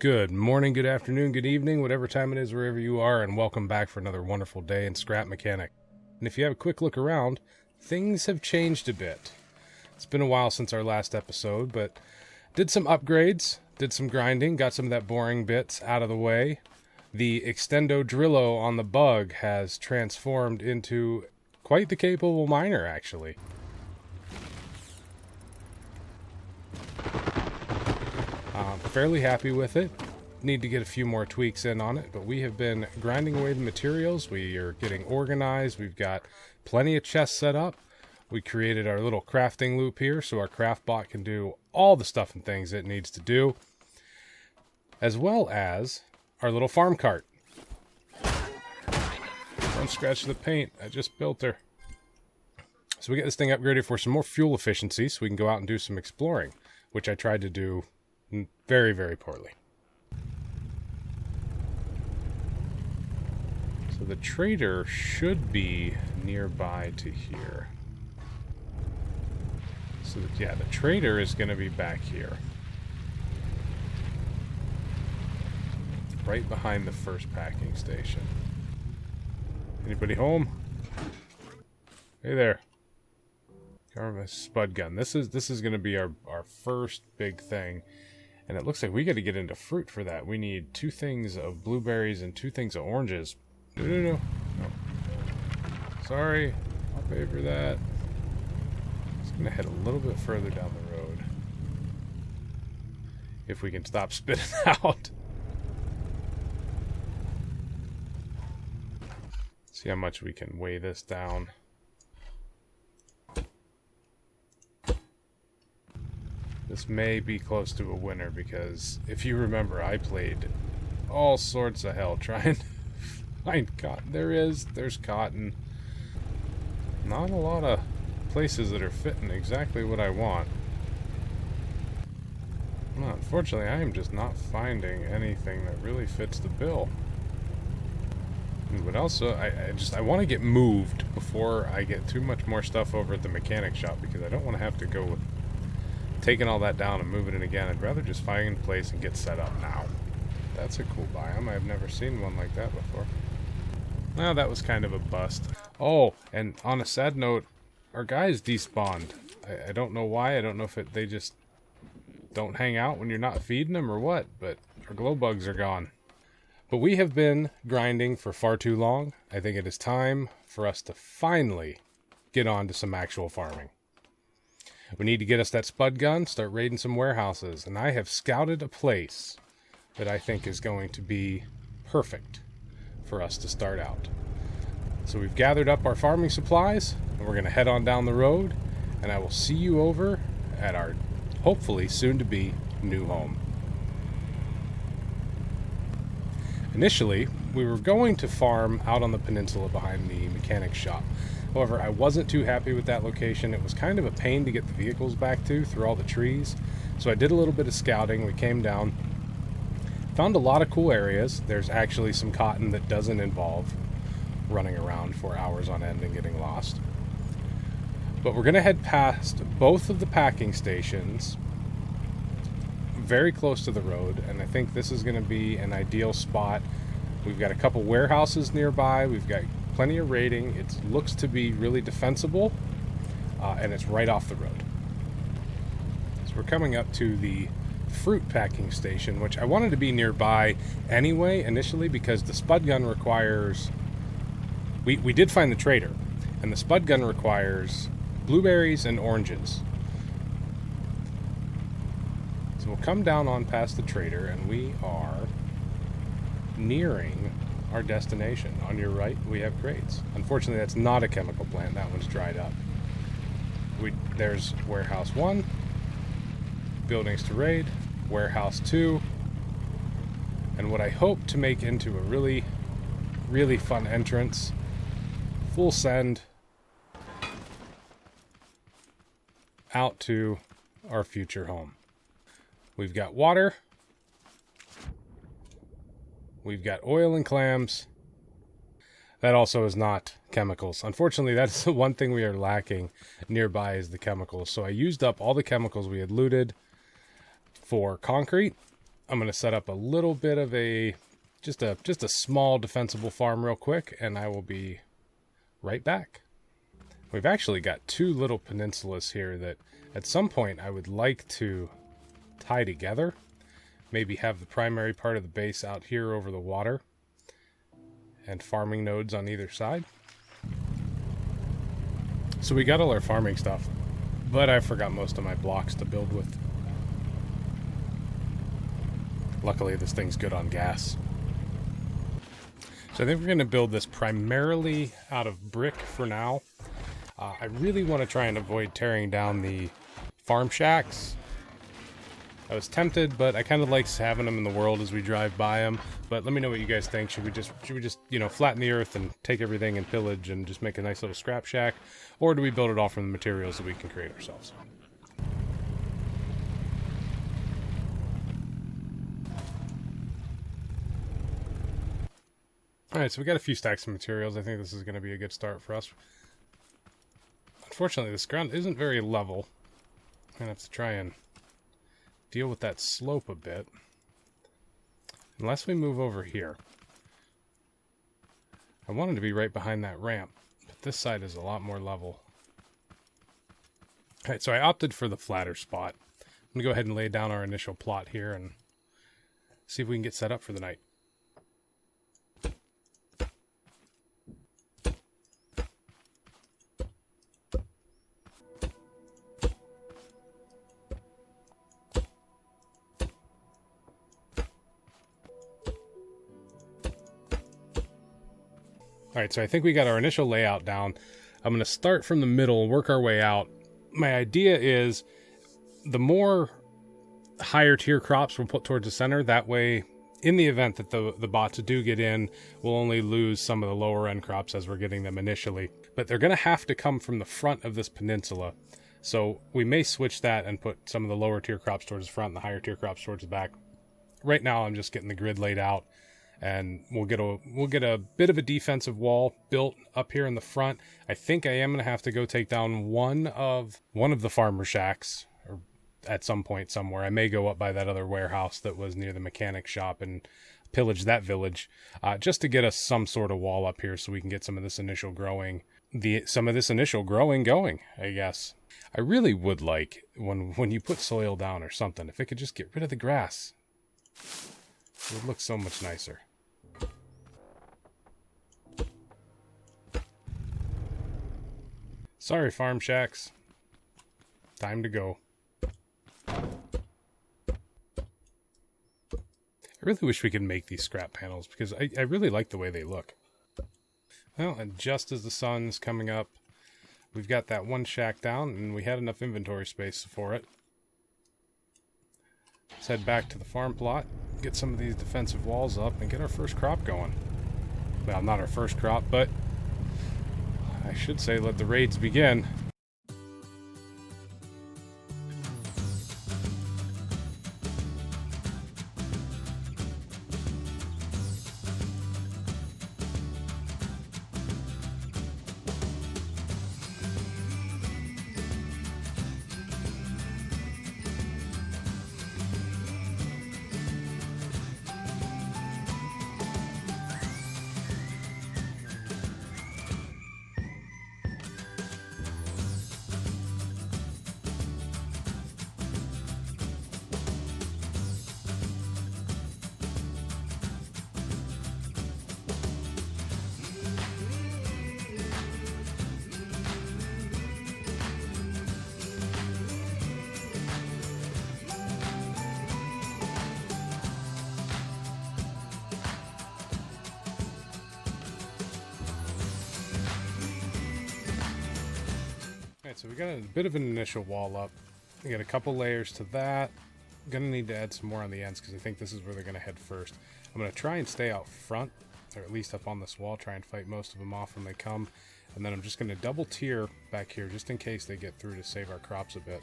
Good morning, good afternoon, good evening, whatever time it is, wherever you are, and welcome back for another wonderful day in Scrap Mechanic. And if you have a quick look around, things have changed a bit. It's been a while since our last episode, but did some upgrades, did some grinding, got some of that boring bits out of the way. The Extendo Drillo on the Bug has transformed into quite the capable miner, actually. Fairly happy with it. Need to get a few more tweaks in on it, but we have been grinding away the materials. We are getting organized. We've got plenty of chests set up. We created our little crafting loop here so our craft bot can do all the stuff and things it needs to do, as well as our little farm cart. Don't scratch the paint. I just built her. So we get this thing upgraded for some more fuel efficiency so we can go out and do some exploring, which I tried to do very, very poorly. So the trader should be nearby to here. So yeah, the trader is going to be back here. Right behind the first packing station. Anybody home? Hey there. Carve a spud gun. This is going to be our first big thing. And it looks like we got to get into fruit for that. We need 2 things of blueberries and 2 things of oranges. No. Sorry. I'll pay for that. Just going to head a little bit further down the road. If we can stop spitting out. See how much we can weigh this down. This may be close to a winner because, if you remember, I played all sorts of hell trying to find cotton. There's cotton. Not a lot of places that are fitting exactly what I want. Well, unfortunately, I am just not finding anything that really fits the bill. But also, I want to get moved before I get too much more stuff over at the mechanic shop because I don't want to have to go with taking all that down and moving it again. I'd rather just find a place and get set up now. That's a cool biome. I've never seen one like that before. Well, that was kind of a bust. Oh, and on a sad note, our guys despawned. I don't know why. I don't know if they just don't hang out when you're not feeding them or what, but our glow bugs are gone. But we have been grinding for far too long. I think it is time for us to finally get on to some actual farming. We need to get us that spud gun, start raiding some warehouses, and I have scouted a place that I think is going to be perfect for us to start out. So we've gathered up our farming supplies, and we're going to head on down the road, and I will see you over at our hopefully soon-to-be new home. Initially, we were going to farm out on the peninsula behind the mechanic shop. However, I wasn't too happy with that location. It was kind of a pain to get the vehicles back to through all the trees. So I did a little bit of scouting. We came down, found a lot of cool areas. There's actually some cotton that doesn't involve running around for hours on end and getting lost. But we're going to head past both of the packing stations, very close to the road, and I think this is going to be an ideal spot. We've got a couple warehouses nearby. We've got plenty of raiding. It looks to be really defensible, and it's right off the road. So we're coming up to the fruit packing station, which I wanted to be nearby anyway initially because the spud gun requires... We did find the trader, and the spud gun requires blueberries and oranges. So we'll come down on past the trader, and we are nearing our destination. On your right, we have crates. Unfortunately, that's not a chemical plant. That one's dried up. There's warehouse 1, buildings to raid, warehouse 2, and what I hope to make into a really, really fun entrance. Full send out to our future home. We've got water. We've got oil and clams. That also is not chemicals. Unfortunately, that's the one thing we are lacking nearby is the chemicals. So I used up all the chemicals we had looted for concrete. I'm going to set up a little bit of just a small defensible farm real quick, and I will be right back. We've actually got two little peninsulas here that at some point I would like to tie together. Maybe have the primary part of the base out here over the water and farming nodes on either side. So we got all our farming stuff, but I forgot most of my blocks to build with. Luckily this thing's good on gas. So I think we're going to build this primarily out of brick for now. I really want to try and avoid tearing down the farm shacks. I was tempted, but I kind of like having them in the world as we drive by them. But let me know what you guys think. Should we just you know, flatten the earth and take everything and pillage and just make a nice little scrap shack, or do we build it all from the materials that we can create ourselves? All right, so we got a few stacks of materials. I think this is going to be a good start for us. Unfortunately, this ground isn't very level. I'm going to have to try and deal with that slope a bit. Unless we move over here. I wanted to be right behind that ramp, but this side is a lot more level. Alright, so I opted for the flatter spot. I'm going to go ahead and lay down our initial plot here and see if we can get set up for the night. Alright, so I think we got our initial layout down. I'm going to start from the middle and work our way out. My idea is the more higher tier crops we'll put towards the center. That way, in the event that the bots do get in, we'll only lose some of the lower end crops as we're getting them initially. But they're going to have to come from the front of this peninsula. So we may switch that and put some of the lower tier crops towards the front and the higher tier crops towards the back. Right now, I'm just getting the grid laid out. And we'll get a bit of a defensive wall built up here in the front. I think I am going to have to go take down one of the farmer shacks or at some point somewhere. I may go up by that other warehouse that was near the mechanic shop and pillage that village just to get us some sort of wall up here so we can get some of this initial growing going, I guess. I really would like when you put soil down or something, if it could just get rid of the grass. It would look so much nicer. Sorry, farm shacks. Time to go. I really wish we could make these scrap panels because I really like the way they look. Well, and just as the sun's coming up, we've got that one shack down and we had enough inventory space for it. Let's head back to the farm plot, get some of these defensive walls up, and get our first crop going. Well, not our first crop, but I should say let the raids begin. So we got a bit of an initial wall up. We got a couple layers to that. I'm gonna need to add some more on the ends because I think this is where they're gonna head first. I'm gonna try and stay out front, or at least up on this wall, try and fight most of them off when they come. And then I'm just gonna double tier back here just in case they get through to save our crops a bit.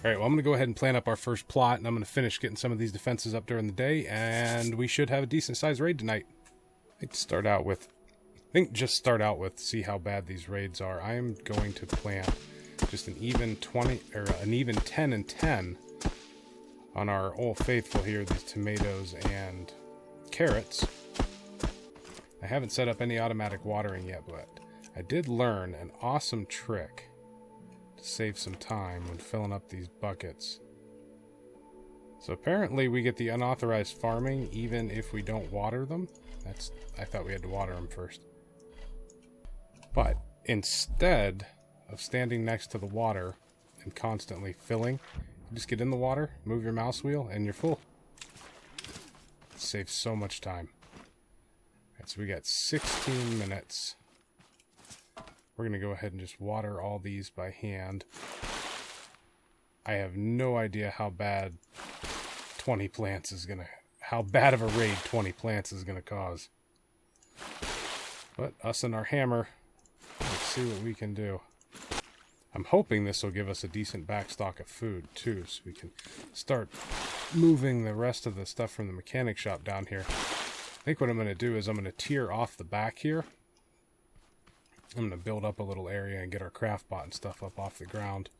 Alright, well I'm going to go ahead and plan up our first plot, and I'm going to finish getting some of these defenses up during the day, and we should have a decent sized raid tonight. I think just start out with see how bad these raids are. I am going to plant just an even 20 or an even 10 and 10 on our Old Faithful here, these tomatoes and carrots. I haven't set up any automatic watering yet, but I did learn an awesome trick to save some time when filling up these buckets. So apparently we get the unauthorized farming even if we don't water them. I thought we had to water them first. But instead of standing next to the water and constantly filling, you just get in the water, move your mouse wheel, and you're full. It saves so much time. Alright, so we got 16 minutes. We're going to go ahead and just water all these by hand. I have no idea how bad 20 plants is going to... how bad of a raid 20 plants is going to cause. But us and our hammer, let's see what we can do. I'm hoping this will give us a decent backstock of food too, so we can start moving the rest of the stuff from the mechanic shop down here. I think what I'm going to do is I'm going to tier off the back here. I'm going to build up a little area and get our craft bot and stuff up off the ground.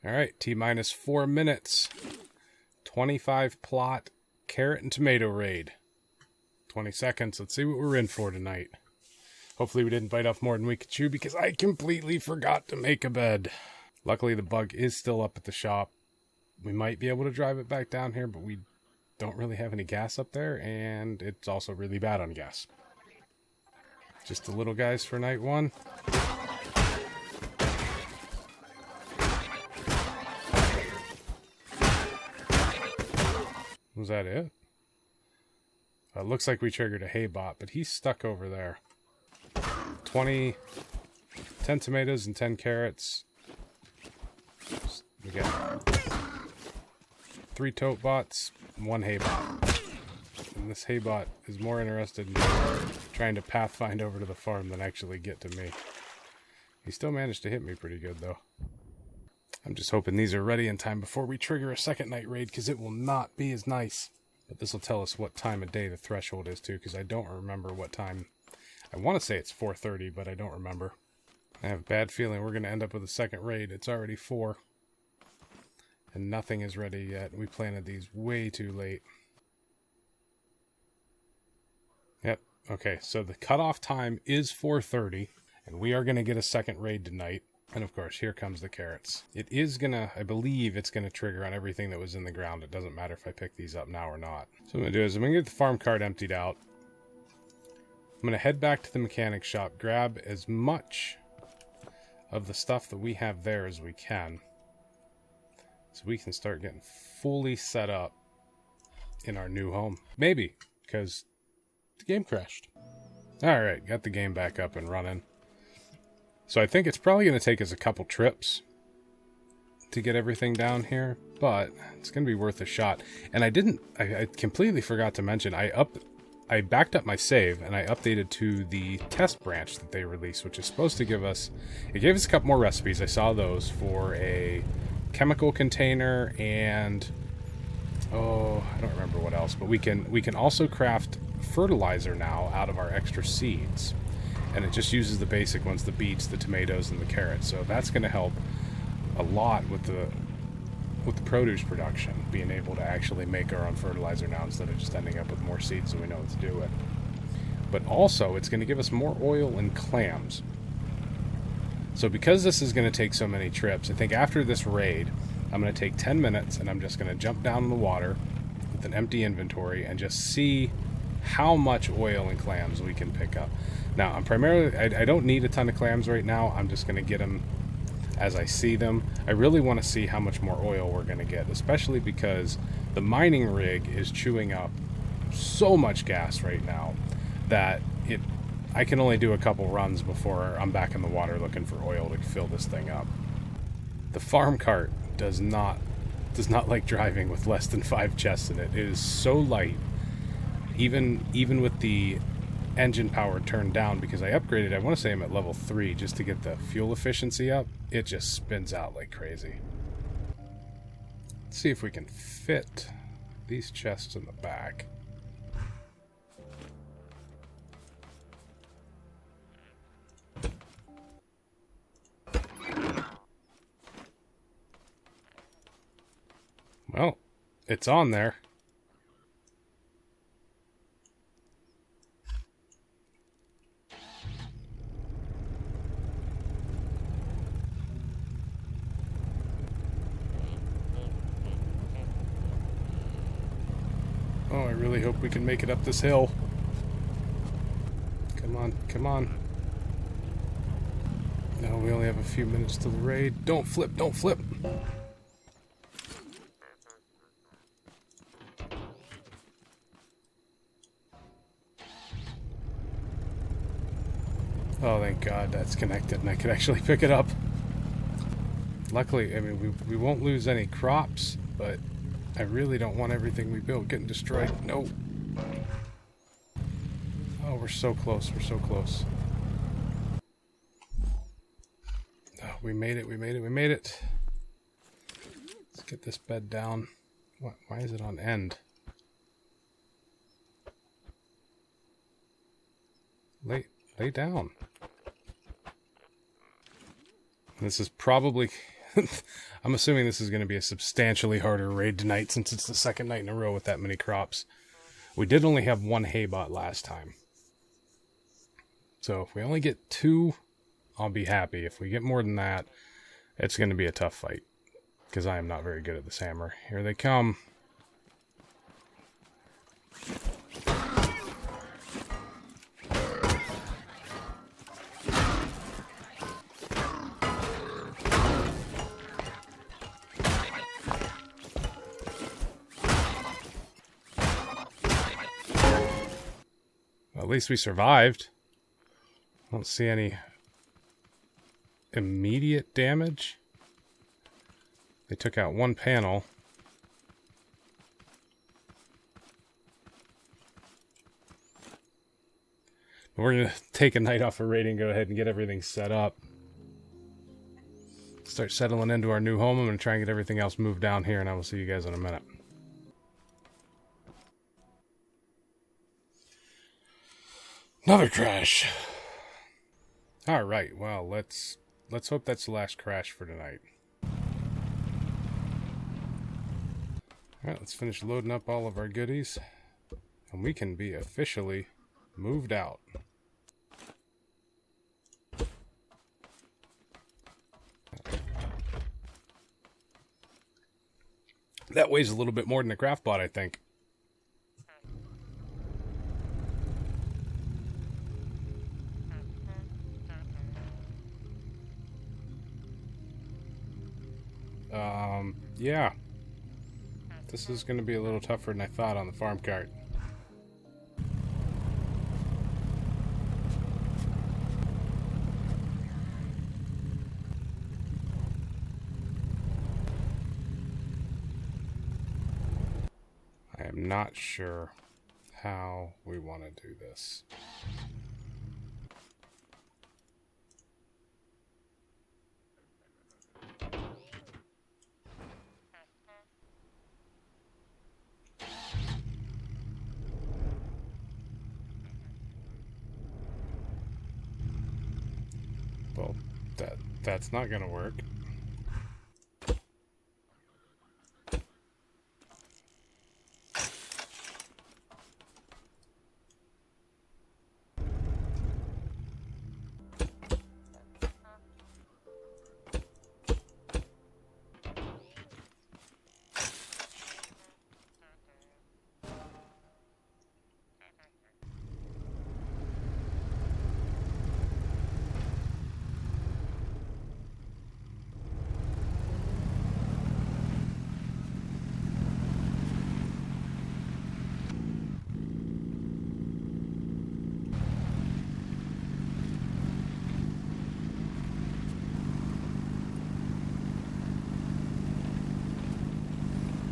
Alright, T-minus 4 minutes. 25 plot carrot and tomato raid. 20 seconds. Let's see what we're in for tonight. Hopefully we didn't bite off more than we could chew because I completely forgot to make a bed. Luckily the bug is still up at the shop. We might be able to drive it back down here, but we don't really have any gas up there, and it's also really bad on gas. Just the little guys for night one. Was that it? It looks like we triggered a hay bot, but he's stuck over there. 10 tomatoes and 10 carrots. We got 3 tote bots, 1 hay bot. And this hay bot is more interested in trying to pathfind over to the farm than actually get to me. He still managed to hit me pretty good, though. I'm just hoping these are ready in time before we trigger a second night raid, because it will not be as nice. But this will tell us what time of day the threshold is, too, because I don't remember what time. I want to say it's 4:30, but I don't remember. I have a bad feeling we're going to end up with a second raid. It's already 4. And nothing is ready yet. We planted these way too late. Yep. Okay, so the cutoff time is 4:30, and we are going to get a second raid tonight. And of course, here comes the carrots. It is gonna, I believe it's gonna trigger on everything that was in the ground. It doesn't matter if I pick these up now or not. So what I'm gonna do is I'm gonna get the farm cart emptied out. I'm gonna head back to the mechanic shop, grab as much of the stuff that we have there as we can, so we can start getting fully set up in our new home. Maybe, because the game crashed. Alright, got the game back up and running. So I think it's probably going to take us a couple trips to get everything down here, but it's going to be worth a shot. And I completely forgot to mention, I backed up my save and I updated to the test branch that they released, which is supposed to give us, it gave us a couple more recipes. I saw those for a chemical container and, oh, I don't remember what else, but we can also craft fertilizer now out of our extra seeds. And it just uses the basic ones, the beets, the tomatoes, and the carrots. So that's going to help a lot with the produce production, being able to actually make our own fertilizer now instead of just ending up with more seeds so we know what to do with. But also, it's going to give us more oil and clams. So because this is going to take so many trips, I think after this raid, I'm going to take 10 minutes and I'm just going to jump down in the water with an empty inventory and just see how much oil and clams we can pick up. Now, I'm primarily, I don't need a ton of clams right now. I'm just going to get them as I see them. I really want to see how much more oil we're going to get, especially because the mining rig is chewing up so much gas right now that I can only do a couple runs before I'm back in the water looking for oil to fill this thing up. The farm cart does not like driving with less than 5 chests in it. It is so light, even with the engine power turned down, because I upgraded. I want to say I'm at level 3 just to get the fuel efficiency up. It just spins out like crazy. Let's see if we can fit these chests in the back. Well, it's on there. Oh, I really hope we can make it up this hill. Come on, come on. No, we only have a few minutes to the raid. Don't flip, don't flip. Oh, thank God that's connected and I could actually pick it up. Luckily, I mean, we won't lose any crops, but I really don't want everything we built getting destroyed. No. Oh, we're so close. We're so close. Oh, we made it. We made it. We made it. Let's get this bed down. What? Why is it on end? Lay down. This is probably... I'm assuming this is going to be a substantially harder raid tonight since it's the second night in a row with that many crops. We did only have 1 hay bot last time. So if we only get 2, I'll be happy. If we get more than that, it's going to be a tough fight. Because I am not very good at this hammer. Here they come. At least we survived. I don't see any immediate damage. They took out 1 panel. We're going to take a night off of raiding and go ahead and get everything set up. Start settling into our new home. I'm going to try and get everything else moved down here, and I will see you guys in a minute. Another crash. All right. Well, let's hope that's the last crash for tonight. All right, let's finish loading up all of our goodies, and we can be officially moved out. That weighs a little bit more than the craft bot, I think. Yeah. This is going to be a little tougher than I thought on the farm cart. I am not sure how we want to do this. Well, that's not gonna work.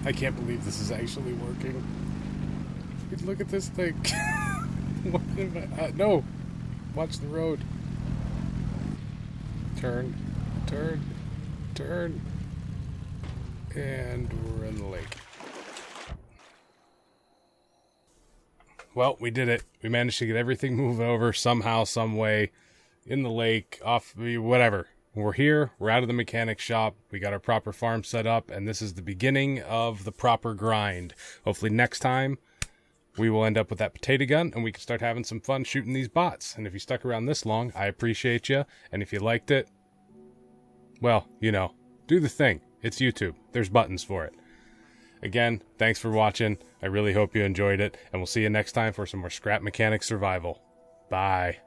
I can't believe this is actually working. Look at this thing. What am I... no! Watch the road. Turn. Turn. Turn. And we're in the lake. Well, we did it. We managed to get everything moved over somehow, some way, in the lake, off, whatever. We're here. We're out of the mechanic shop. We got our proper farm set up, and this is the beginning of the proper grind. Hopefully next time, we will end up with that potato gun, and we can start having some fun shooting these bots. And if you stuck around this long, I appreciate you. And if you liked it, well, you know, do the thing. It's YouTube. There's buttons for it. Again, thanks for watching. I really hope you enjoyed it, and we'll see you next time for some more Scrap Mechanic Survival. Bye.